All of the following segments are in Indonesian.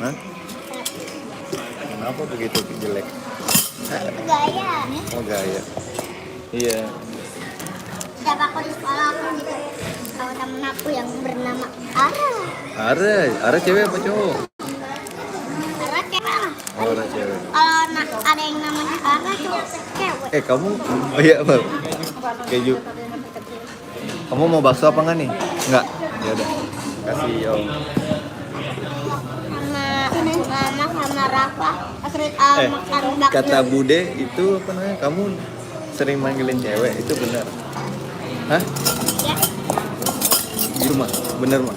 Hah? Kenapa begitu jelek? Gaya. Oh gaya. Iya. Siapa aku di sekolah aku gitu. Sama temen aku yang bernama Ara. Ara cewek apa cowok? Ara cewek. Oh, Ara cewek. Kalau ada yang namanya Ara tuh cewek. Kamu, oh iya Bang. Keju. Kamu mau bakso apa enggak nih? Enggak. Ya udah. Kasih Om. Sama Mama sama Rafa. Makan bakso. Kata Bude itu apa namanya? Kamu sering manggilin cewek, itu benar? Hah? Ya. Itu mah, bener mah.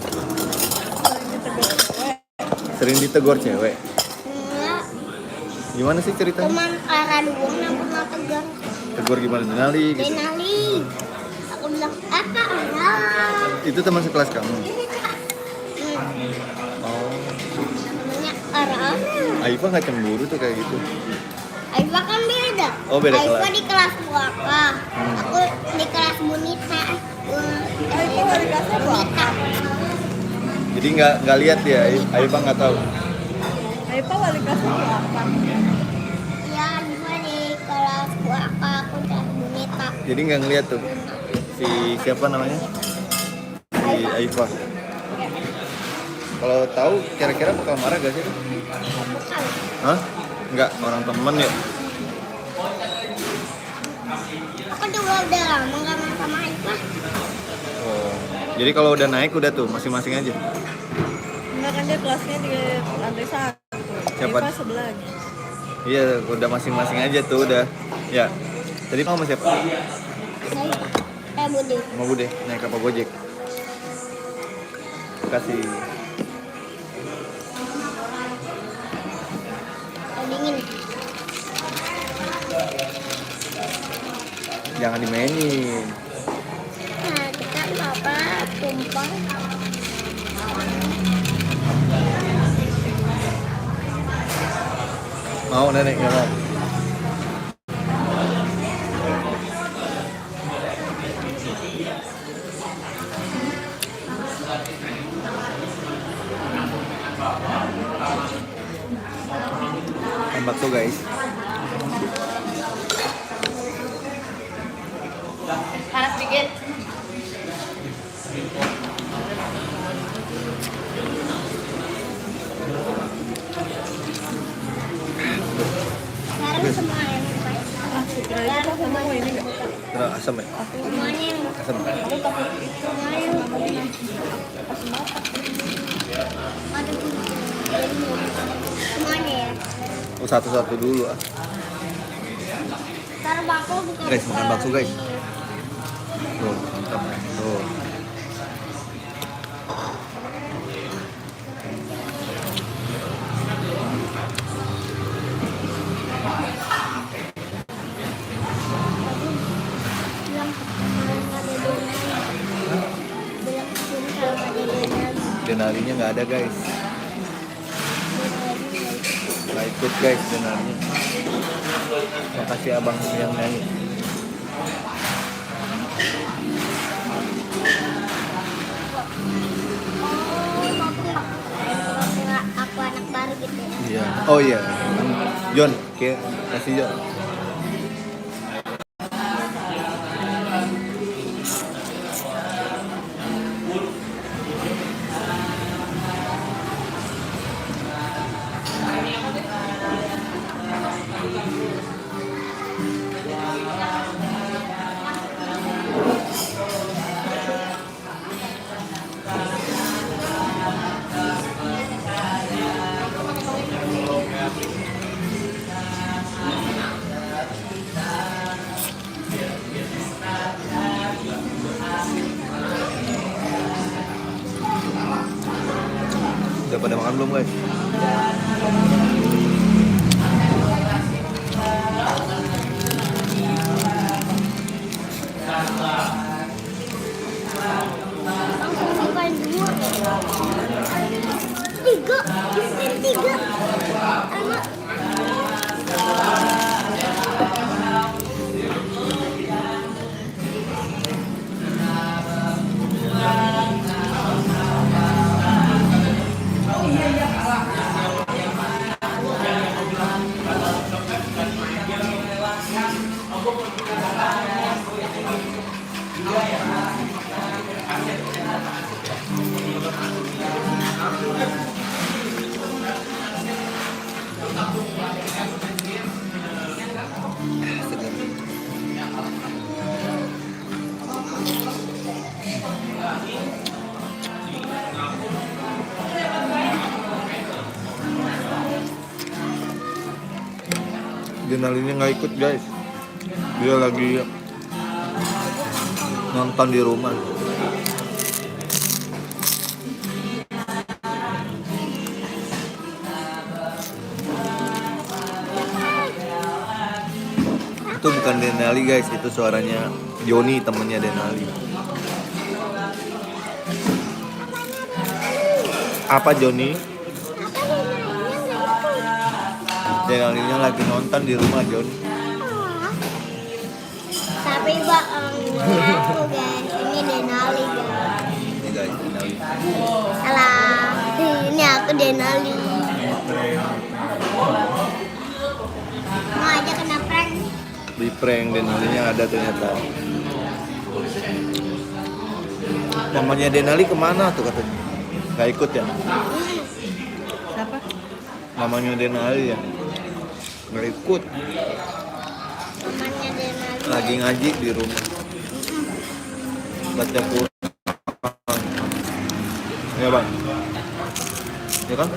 Sering ditegur cewek. Enggak. Gimana sih ceritanya? Cuman Ara doang yang pernah tegur. Tegur gimana? Denali gitu. Denali. Aku bilang apa Ara? Itu teman sekelas kamu. Namanya Ara. Aifa nggak cemburu tuh kayak gitu. Aifa kan beda. Oh, beda Aifa kelas. di kelas Buaka. Aku di kelas Bunita. Aifa di kelas apa? Jadi nggak lihat ya, Aifa nggak tahu. Aifa wali kelas apa? Iya, Aifa di kelas Buaka. Aku di kelas Bunita. Jadi nggak ngeliat tuh si siapa namanya? Si Aifa. Kalau tahu kira-kira bakal marah gak sih? Bukan. Hah? Nggak, orang temen ya. Aku juga udah lama gak main sama Aifa. Oh. Jadi kalau udah naik udah tuh masing-masing aja. Enggak kan dia kelasnya di lantai 1. Siapa? Aifa sebelahnya. Iya, udah masing-masing aja tuh udah. Ya. Tadi mau sama siapa? Saya Budi. Mau Bude, naik apa Gojek? Kasih. Dingin. Jangan dimainin. Nah, kita apa tumpang. Mau nenek nggak mau? Makan bakso guys. Panas dikit. Sekarang semua yang baik. Kira itu kamu mau ini enggak? Terus asam ya? Semuanya yang Asam. Aku takut semuanya yang ada semuanya ya. Oh, satu-satu dulu ah. Ntar bakso bukan. Guys, makan bakso guys. Tuh, mantap. Tuh. Bilang kalau nggak ada donat. Bilang kesini kalau nggak ada donat. Denalinya nggak ada guys. Nggak ikut guys denalinya. Makasih abang yang nyanyi. Aku anak baru gitu ya. Iya. Oh iya. John, kasih John. Udah pada makan belum guys? Bukan dua. Tiga. Tiga. Anak. Denalinya nggak ikut guys, dia lagi nonton di rumah. Itu bukan Denali guys, itu suaranya Joni, temennya Denali. Apa Joni? Denalinya lagi nonton di rumah Joni. Tapi aku guys, ini Denali guys. Ini guys, Denali. Salah, ini aku Denali. Mau aja kena prank. Di prank Denalinya ada ternyata. Mamanya Denali kemana tuh katanya? Gak ikut ya? Siapa? Mamanya Denali ya? Gak ikut. Mamanya Denali. Lagi ngaji di rumah. Baca Quran. Ya bang? Ya kan?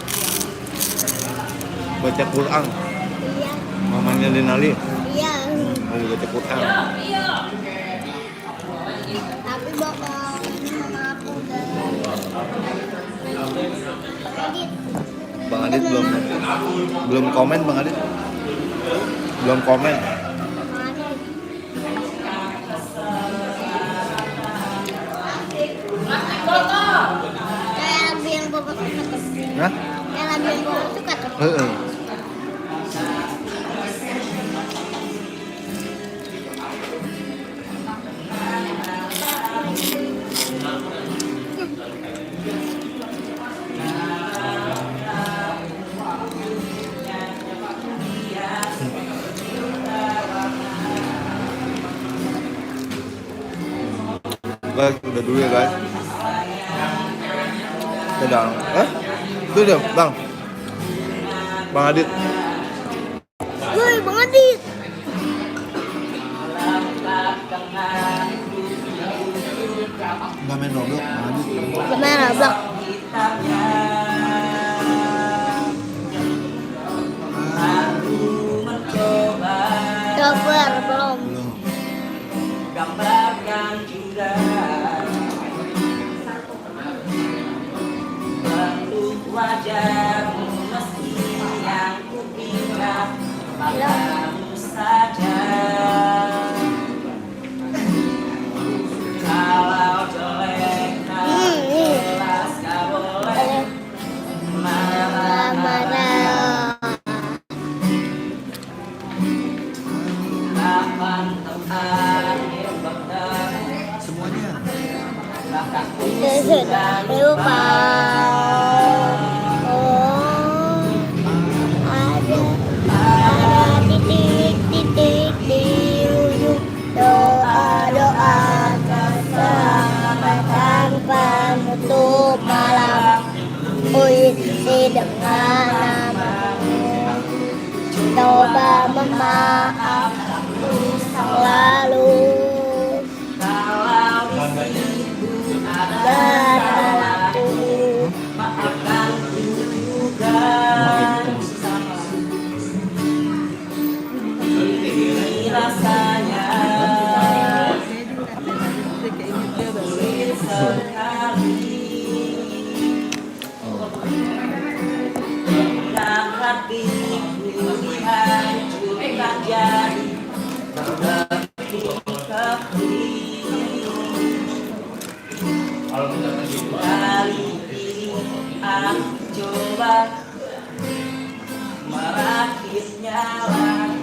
Baca Quran. Iya, Mamanya Denali iya. lagi baca Quran. Tapi bakal ini sama aku guys. Edit. Bang Adit belum komen Bang Adit. Belum komen. Kayak lagu yang Bobo suka tuh. Hah? Kayak lagu yang Bobo suka tuh. Heeh. Guys, udah dulu ya guys. Sedang, itu dia, Bang. Bang Adit. Woi, Bang Adit. Nggak main Roblox, Bang Adit. Main Roblox. Cover belum. Gambarkan juga bentuk wajahmu meski yang kupindah padamu saja. Kalau jelek tak jelas gak boleh marah-marah. Kapan tempat Semuanya. Sudah lupa. Oh, ada titik-titik di ujung doa-doa keselamatan penutup malam. Puisi dengan namamu, coba memaafkanku selalu. Kali ini aku coba merakitnya lagi,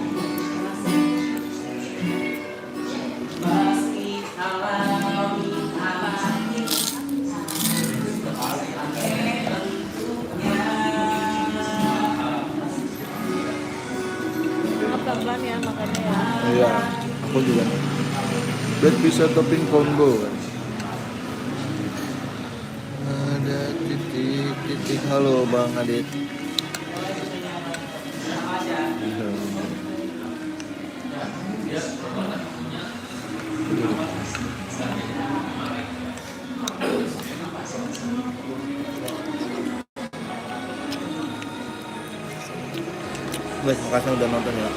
meski alami alami bentuknya. Pelan-pelan ya makannya ya. Iya, aku juga. Biar bisa topping combo. Ada titik-titik. Halo Bang Adit. Guys, makasih udah nonton ya.